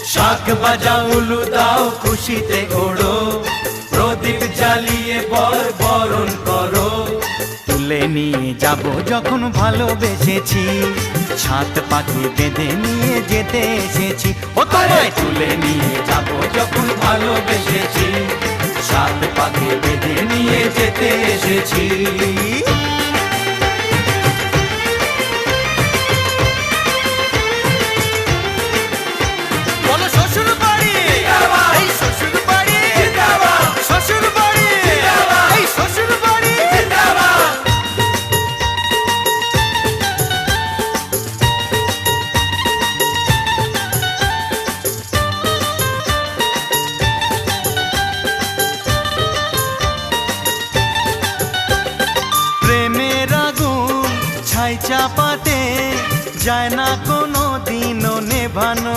শাক বাজাও উলু দাও খুশিতে ওড়ো, প্রদীপ জ্বালিয়ে বরণ করো। তুলে নিয়ে যাব যখন ভালোবেসেছি, সাত পাখি বেঁধে নিয়ে যেতে এসেছি। ও তোমায় তুলে নিয়ে যাব যখন ভালোবেসেছি, সাত পাখি বেঁধে নিয়ে যেতে এসেছি। ছাই চাপাতে যায় না কোনো দিনও নেভানো।